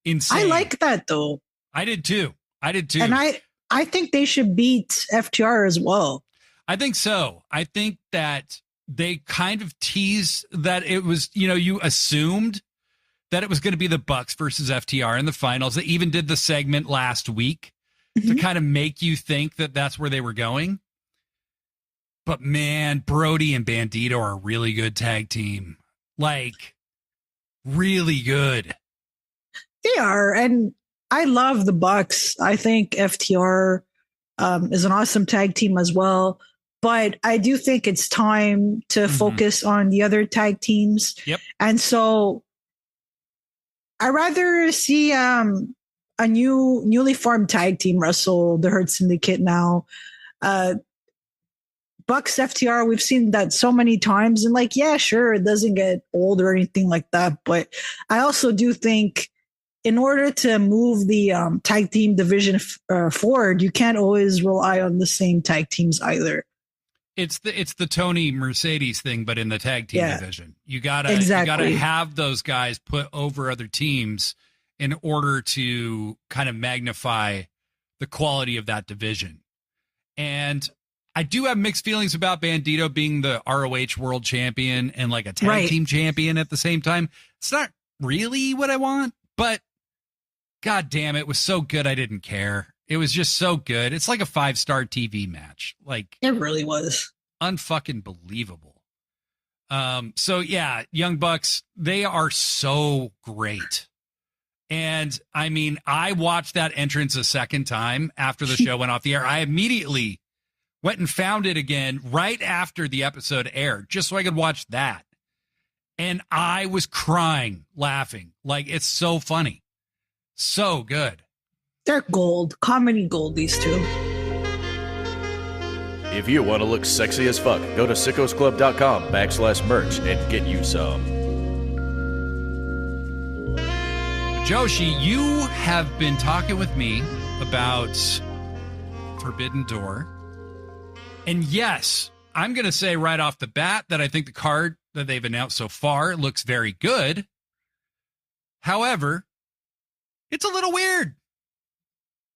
Insane. I like that though. I did too. And I think they should beat FTR as well. I think so. I think that they kind of teased that it was, you assumed that it was going to be the Bucks versus FTR in the finals. They even did the segment last week to kind of make you think that that's where they were going. But man, Brody and Bandito are a really good tag team. Like, really good. They are. And I love the Bucks. I think FTR is an awesome tag team as well. But I do think it's time to focus on the other tag teams. Yep. And so I rather see a newly formed tag team wrestle the Hurt Syndicate now. Bucks FTR, we've seen that so many times, and like, yeah, sure, it doesn't get old or anything like that. But I also do think in order to move the tag team division forward, you can't always rely on the same tag teams either. It's the Tony Mercedes thing, but in the tag team division. You gotta have those guys put over other teams in order to kind of magnify the quality of that division. And I do have mixed feelings about Bandito being the ROH world champion and like a tag team champion at the same time. It's not really what I want, but God damn, it was so good I didn't care. It was just so good. It's like a 5-star TV match. Like, it really was unfucking believable. So yeah, Young Bucks, they are so great. And I mean, I watched that entrance a second time after the show went off the air. I immediately went and found it again right after the episode aired, just so I could watch that. And I was crying, laughing. Like, it's so funny. So good. They're gold. Comedy gold, these two. If you want to look sexy as fuck, go to sickosclub.com/merch and get you some. Joshi, you have been talking with me about Forbidden Door. And yes, I'm going to say right off the bat that I think the card that they've announced so far looks very good. However, it's a little weird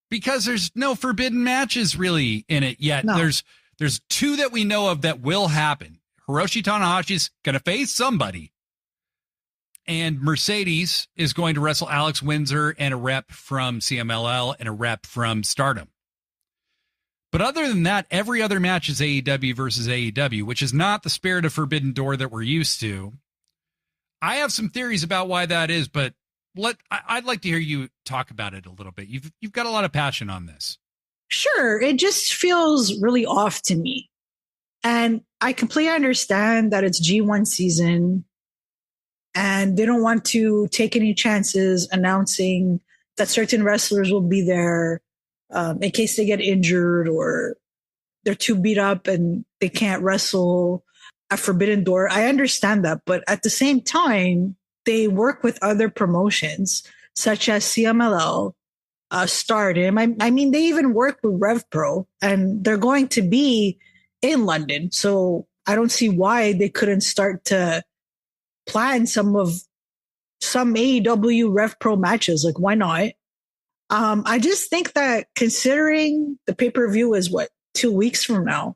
because there's no forbidden matches really in it yet. No. There's two that we know of that will happen. Hiroshi Tanahashi's going to face somebody. And Mercedes is going to wrestle Alex Windsor and a rep from CMLL and a rep from Stardom. But other than that, every other match is AEW versus AEW, which is not the spirit of Forbidden Door that we're used to. I have some theories about why that is, but I'd like to hear you talk about it a little bit. You've got a lot of passion on this. Sure. It just feels really off to me. And I completely understand that it's G1 season and they don't want to take any chances announcing that certain wrestlers will be there in case they get injured or they're too beat up and they can't wrestle at Forbidden Door. I understand that. But at the same time, they work with other promotions such as CMLL, Stardom. I mean, they even work with RevPro and they're going to be in London. So I don't see why they couldn't start to plan some AEW RevPro matches. Like, why not? I just think that considering the pay-per-view is 2 weeks from now,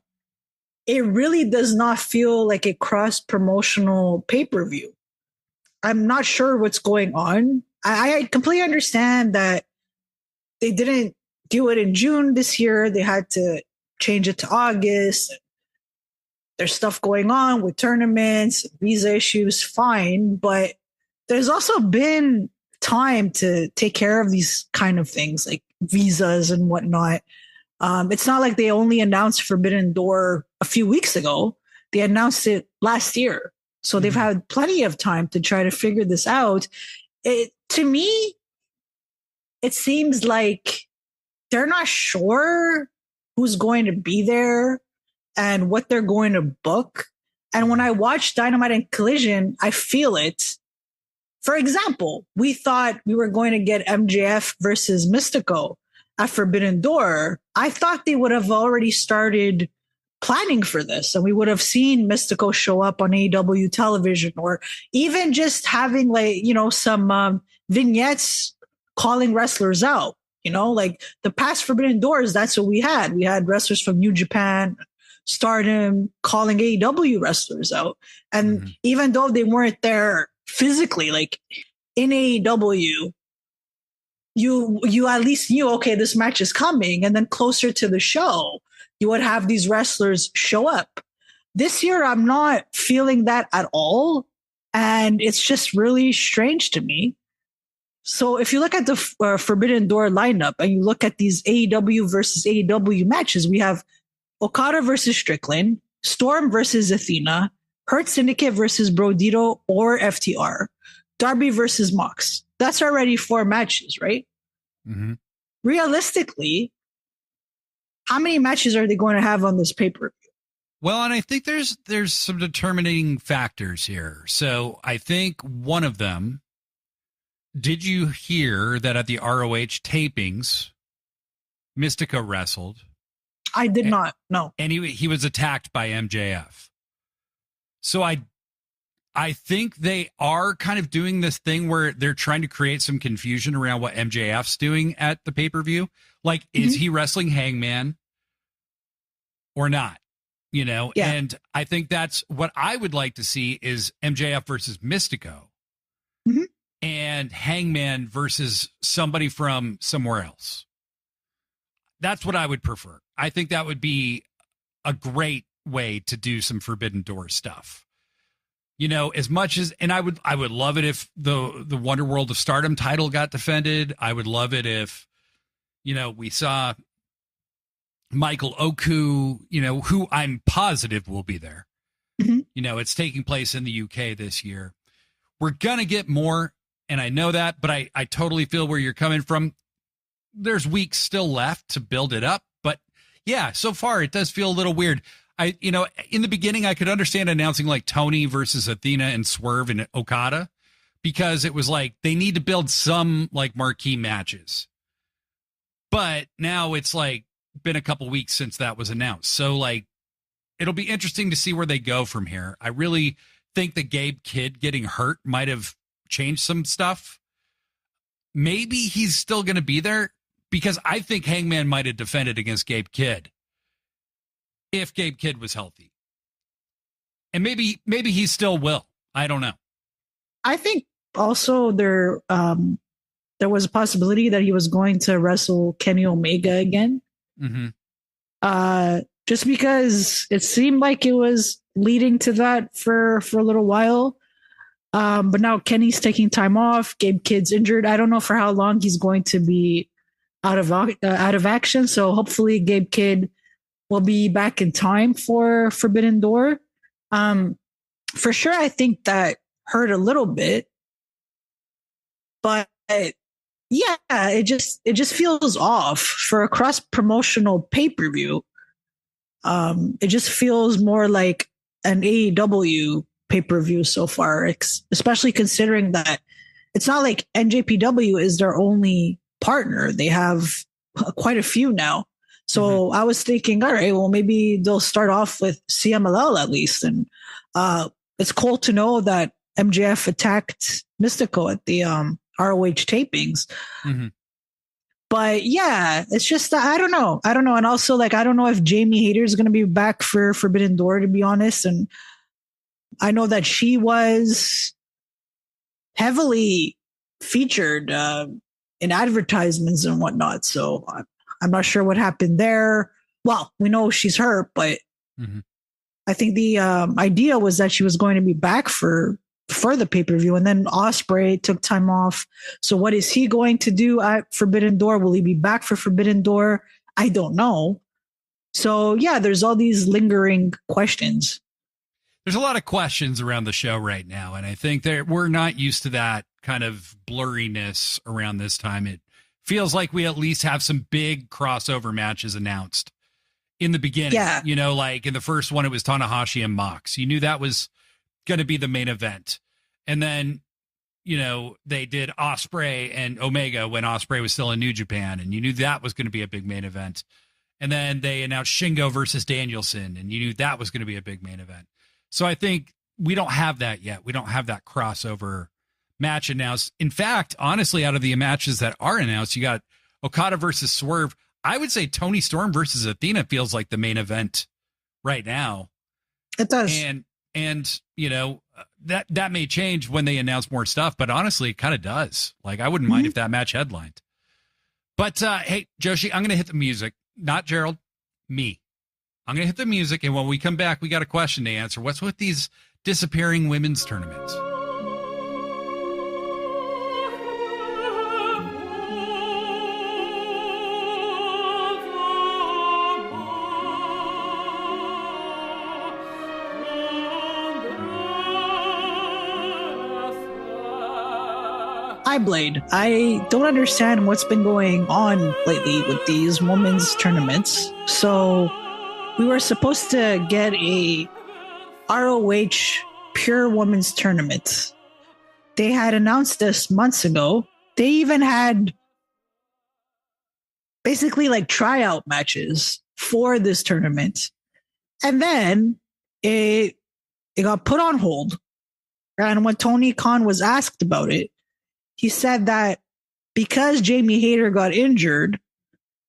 it really does not feel like a cross-promotional pay-per-view. I'm not sure what's going on. I completely understand that they didn't do it in June this year. They had to change it to August. There's stuff going on with tournaments, visa issues, fine. But there's also been time to take care of these kind of things like visas and whatnot. It's not like they only announced Forbidden Door a few weeks ago. They announced it last year. So they've had plenty of time to try to figure this out. To me, it seems like they're not sure who's going to be there and what they're going to book. And when I watch Dynamite and Collision, I feel it. For example, we thought we were going to get MJF versus Mystico at Forbidden Door. I thought they would have already started planning for this, and we would have seen Mystico show up on AEW television, or even just having some vignettes calling wrestlers out. Like the past Forbidden Doors, that's what we had. We had wrestlers from New Japan, Stardom calling AEW wrestlers out. And even though they weren't there physically, like in AEW, you at least knew, okay, this match is coming. And then closer to the show, you would have these wrestlers show up. This year, I'm not feeling that at all. And it's just really strange to me. So if you look at the Forbidden Door lineup and you look at these AEW versus AEW matches, we have Okada versus Strickland, Storm versus Athena, Hurt Syndicate versus Brodido or FTR, Darby versus Mox. That's already 4 matches, right? Mm-hmm. Realistically, how many matches are they going to have on this pay-per-view? Well, and I think there's some determining factors here. So I think one of them, did you hear that at the ROH tapings, Mystico wrestled? I did not, no. And he was attacked by MJF. So I think they are kind of doing this thing where they're trying to create some confusion around what MJF's doing at the pay-per-view. Like, is he wrestling Hangman or not? Yeah. And I think that's what I would like to see is MJF versus Mystico and Hangman versus somebody from somewhere else. That's what I would prefer. I think that would be a great way to do some Forbidden Door stuff. As much as, and I would love it if the Wonder World of Stardom title got defended. I would love it if, we saw Michael Oku, who I'm positive will be there. It's taking place in the UK this year. We're going to get more, and I know that, but I totally feel where you're coming from. There's weeks still left to build it up, but yeah, so far it does feel a little weird. In the beginning, I could understand announcing like Tony versus Athena and Swerve and Okada, because it was like they need to build some like marquee matches. But now it's like been a couple weeks since that was announced. So like, it'll be interesting to see where they go from here. I really think the Gabe Kidd getting hurt might have changed some stuff. Maybe he's still going to be there, because I think Hangman might have defended against Gabe Kidd if Gabe Kidd was healthy. And maybe he still will. I don't know. I think also there was a possibility that he was going to wrestle Kenny Omega again. Just because it seemed like it was leading to that for a little while. But now Kenny's taking time off. Gabe Kidd's injured. I don't know for how long he's going to be out of action. So hopefully Gabe Kidd will be back in time for Forbidden Door. For sure, I think that hurt a little bit, but yeah, it just feels off for a cross promotional pay-per-view. It just feels more like an AEW pay-per-view so far, especially considering that it's not like NJPW is their only partner. They have quite a few now. So I was thinking, all right, well, maybe they'll start off with CMLL at least. And it's cool to know that MJF attacked Mystico at the ROH tapings. But yeah, it's just, I don't know. And also, like, I don't know if Jamie Hayter is going to be back for Forbidden Door, to be honest. And I know that she was heavily featured in advertisements and whatnot. So I'm not sure what happened there. Well, we know she's hurt, but I think the idea was that she was going to be back for for the pay-per-view. And then Ospreay took time off. So what is he going to do at Forbidden Door? Will he be back for Forbidden Door? I don't know. So yeah, there's all these lingering questions. There's a lot of questions around the show right now, and I think that we're not used to that kind of blurriness around this time. It feels like we at least have some big crossover matches announced in the beginning. Yeah. You know, like in the first one, it was Tanahashi and Mox. You knew that was going to be the main event. And then, you know, they did Ospreay and Omega when Ospreay was still in New Japan, and you knew that was going to be a big main event. And then they announced Shingo versus Danielson, and you knew that was going to be a big main event. So I think we don't have that yet. We don't have that crossover match announced. In fact, honestly, out of the matches that are announced, you got Okada versus Swerve. I would say Toni Storm versus Athena feels like the main event right now. It does. And you know, that may change when they announce more stuff, but honestly, it kind of does. Like, I wouldn't mind if that match headlined. But hey, Joshi, I'm going to hit the music. Not Gerald, me. I'm going to hit the music, and when we come back, we got a question to answer. What's with these disappearing women's tournaments? Hi, Blade. I don't understand what's been going on lately with these women's tournaments. So we were supposed to get a ROH pure women's tournament. They had announced this months ago. They even had basically like tryout matches for this tournament. And then it got put on hold. And when Tony Khan was asked about it, he said that because Jamie Hayter got injured,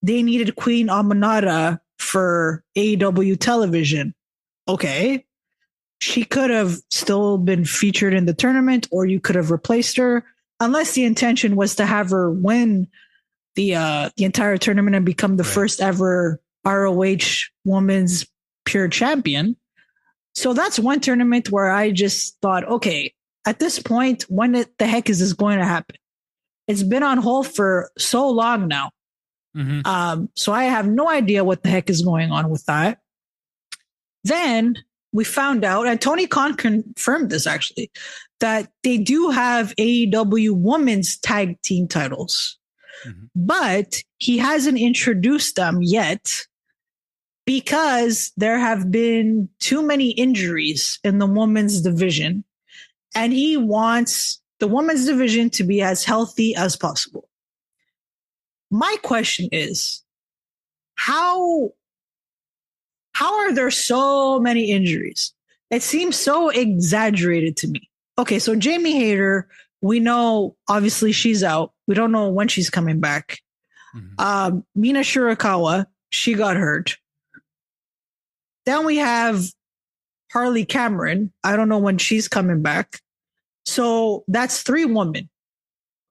they needed Queen Aminata for AEW television. Okay. She could have still been featured in the tournament, or you could have replaced her, unless the intention was to have her win the entire tournament and become the first ever ROH women's pure champion. So that's one tournament where I just thought, okay, at this point, when the heck is this going to happen? It's been on hold for so long now. So I have no idea what the heck is going on with that. Then we found out, and Tony Khan confirmed this actually, that they do have AEW women's tag team titles, but he hasn't introduced them yet because there have been too many injuries in the women's division. And he wants the women's division to be as healthy as possible. My question is, how are there so many injuries? It seems so exaggerated to me. Okay, so Jamie Hayter, we know obviously she's out. We don't know when she's coming back. Mina Shirakawa, she got hurt. Then we have Harley Cameron. I don't know when she's coming back. So that's 3 women.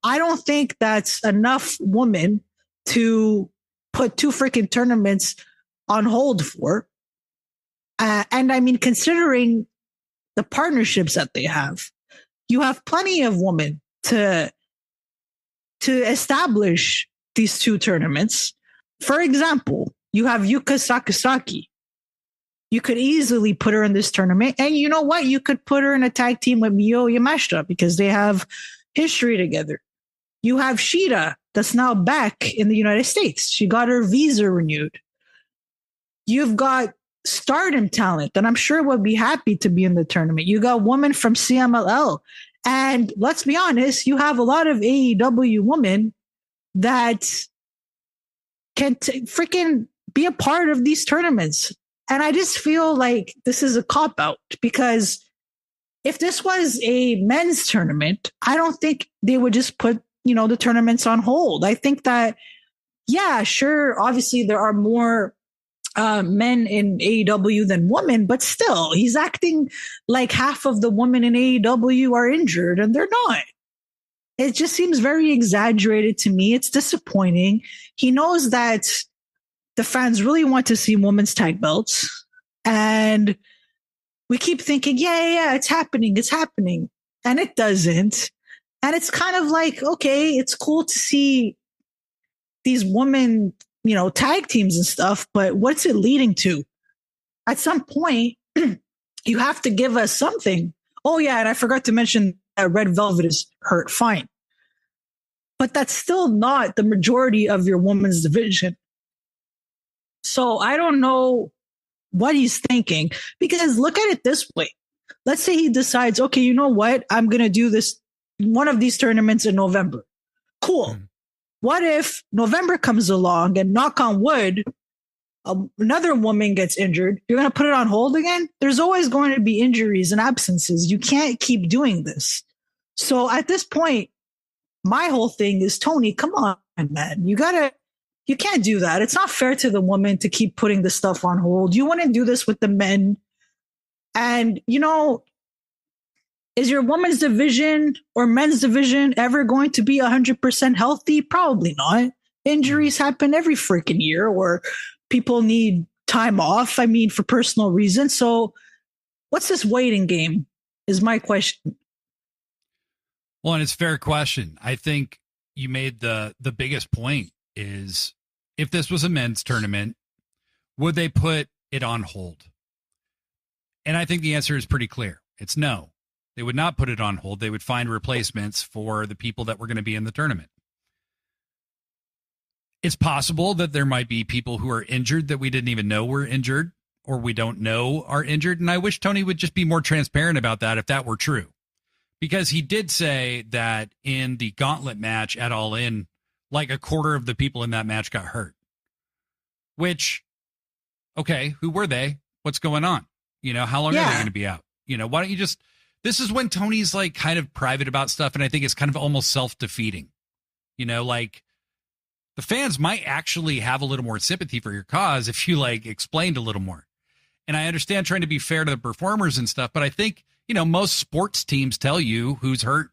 I don't think that's enough women to put 2 freaking tournaments on hold for. And I mean, considering the partnerships that they have, you have plenty of women to establish these 2 tournaments. For example, you have Yuka Sakazaki. You could easily put her in this tournament. And you know what? You could put her in a tag team with Mio Yamashita because they have history together. You have Shida that's now back in the United States. She got her visa renewed. You've got Stardom talent that I'm sure would be happy to be in the tournament. You got women from CMLL. And let's be honest, you have a lot of AEW women that can freaking be a part of these tournaments. And I just feel like this is a cop-out because if this was a men's tournament, I don't think they would just put, the tournaments on hold. I think that, yeah, sure, obviously there are more men in AEW than women, but still, he's acting like half of the women in AEW are injured and they're not. It just seems very exaggerated to me. It's disappointing. He knows that the fans really want to see women's tag belts. And we keep thinking, yeah, it's happening. and it doesn't. And it's kind of like, okay, it's cool to see these women, tag teams and stuff, but what's it leading to? At some point, you have to give us something. Oh, yeah, and I forgot to mention that Red Velvet is hurt. Fine. But that's still not the majority of your women's division. So I don't know what he's thinking, because look at it this way. Let's say he decides, okay, you know what? I'm going to do one of these tournaments in November. Cool. What if November comes along and, knock on wood, another woman gets injured? You're going to put it on hold again? There's always going to be injuries and absences. You can't keep doing this. So at this point, my whole thing is, Tony, come on, man. You can't do that. It's not fair to the woman to keep putting the stuff on hold. You want to do this with the men. And, is your women's division or men's division ever going to be 100% healthy? Probably not. Injuries happen every freaking year, or people need time off, for personal reasons. So what's this waiting game is my question. Well, and it's a fair question. I think you made the biggest point is, if this was a men's tournament, would they put it on hold? And I think the answer is pretty clear. It's no. They would not put it on hold. They would find replacements for the people that were going to be in the tournament. It's possible that there might be people who are injured that we didn't even know were injured, or we don't know are injured. And I wish Tony would just be more transparent about that if that were true. Because he did say that in the gauntlet match at All In, like a quarter of the people in that match got hurt. Which, okay, who were they? What's going on? How long are they going to be out? Why don't you just... This is when Tony's like kind of private about stuff, and I think it's kind of almost self-defeating. Like the fans might actually have a little more sympathy for your cause if you like explained a little more. And I understand trying to be fair to the performers and stuff, but I think, most sports teams tell you who's hurt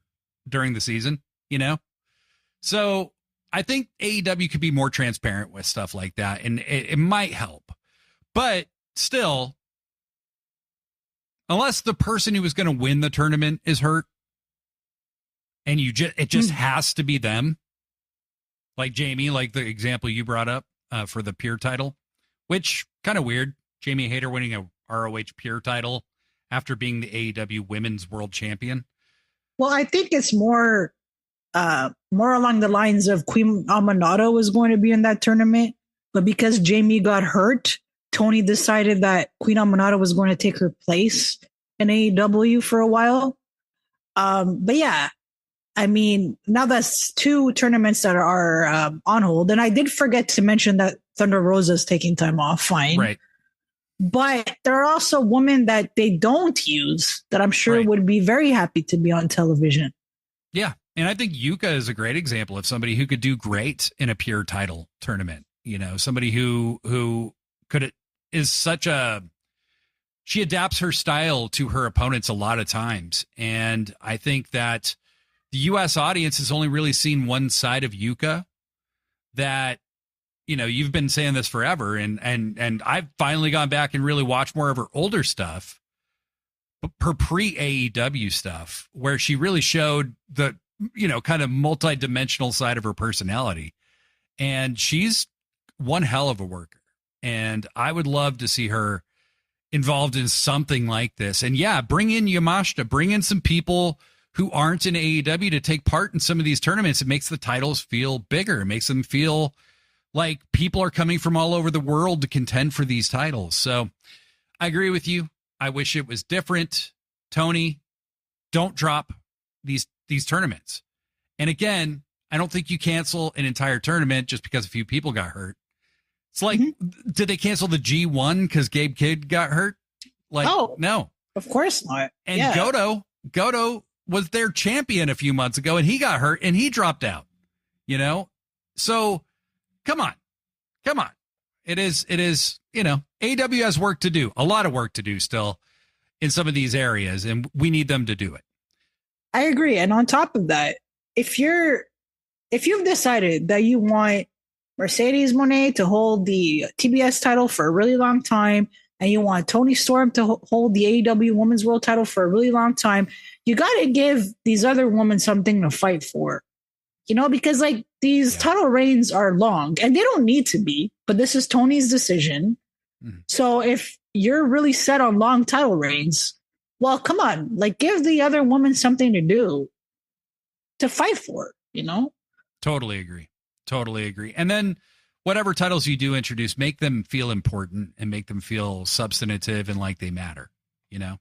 during the season, So I think AEW could be more transparent with stuff like that, and it might help. But still, unless the person who is going to win the tournament is hurt, and it just has to be them, like Jamie, like the example you brought up for the Pure title, which kind of weird. Jamie Hayter winning a ROH Pure title after being the AEW Women's World Champion. Well, I think it's more along the lines of Queen Amanado was going to be in that tournament, but because Jamie got hurt, Tony decided that Queen Amanado was going to take her place in AEW for a while. But yeah, now that's two tournaments that are on hold. And I did forget to mention that Thunder Rosa's taking time off. Fine. Right. But there are also women that they don't use that I'm sure would be very happy to be on television. Yeah. And I think Yuka is a great example of somebody who could do great in a Pure title tournament. Somebody who is she adapts her style to her opponents a lot of times. And I think that the U.S. audience has only really seen one side of Yuka that, you've been saying this forever. And I've finally gone back and really watched more of her older stuff, her pre-AEW stuff, where she really showed the, kind of multi-dimensional side of her personality. And she's one hell of a worker. And I would love to see her involved in something like this. And yeah, bring in Yamashita, bring in some people who aren't in AEW to take part in some of these tournaments. It makes the titles feel bigger. It makes them feel like people are coming from all over the world to contend for these titles. So I agree with you. I wish it was different. Tony, don't drop these tournaments. And again, I don't think you cancel an entire tournament just because a few people got hurt. It's like, did they cancel the G1 because Gabe Kidd got hurt? Like, no. Of course not. And Goto was their champion a few months ago, and he got hurt, and he dropped out. So come on. It is, AEW has work to do, a lot of work to do still in some of these areas, and we need them to do it. I agree. And on top of that, if you've decided that you want Mercedes Moné to hold the TBS title for a really long time, and you want Tony Storm to hold the AEW Women's World title for a really long time, you got to give these other women something to fight for. Because like these title reigns are long and they don't need to be, but this is Tony's decision. Mm-hmm. So if you're really set on long title reigns, well, come on, like give the other woman something to do to fight for, Totally agree. And then whatever titles you do introduce, make them feel important and make them feel substantive and like they matter, Well,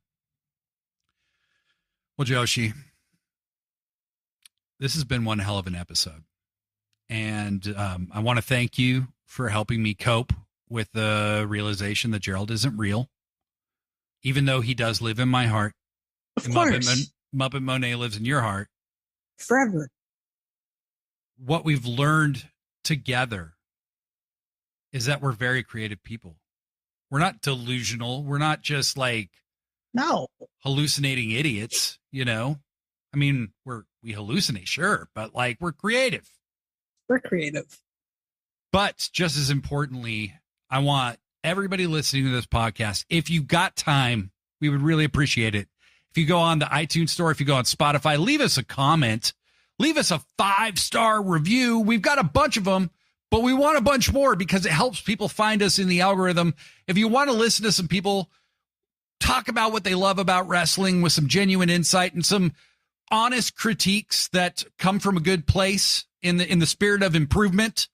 Joshi, this has been one hell of an episode. And I want to thank you for helping me cope with the realization that Gerald isn't real, even though he does live in my heart. Of course. Muppet Monet lives in your heart. Forever. What we've learned together is that we're very creative people. We're not delusional. We're not just like hallucinating idiots, I mean, we hallucinate, sure, but like we're creative. We're creative. But just as importantly, I want everybody listening to this podcast, if you got time, we would really appreciate it. If you go on the iTunes store, if you go on Spotify, leave us a comment, leave us a 5-star review. We've got a bunch of them, but we want a bunch more because it helps people find us in the algorithm. If you want to listen to some people talk about what they love about wrestling with some genuine insight and some honest critiques that come from a good place in the spirit of improvement,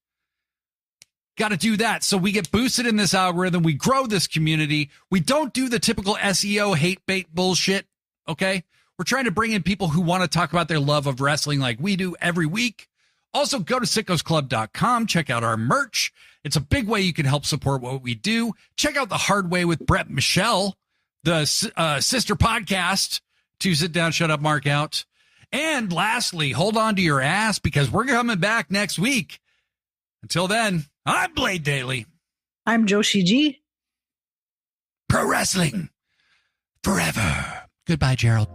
got to do that. So we get boosted in this algorithm. We grow this community. We don't do the typical SEO hate bait bullshit. Okay. We're trying to bring in people who want to talk about their love of wrestling like we do every week. Also go to sickosclub.com. Check out our merch. It's a big way you can help support what we do. Check out The Hard Way with Brett Michelle, the sister podcast to Sit Down, Shut Up, Mark Out. And lastly, hold on to your ass because we're coming back next week. Until then, I'm Blade Daily. I'm Joshi G. Pro wrestling forever. Goodbye, Gerald.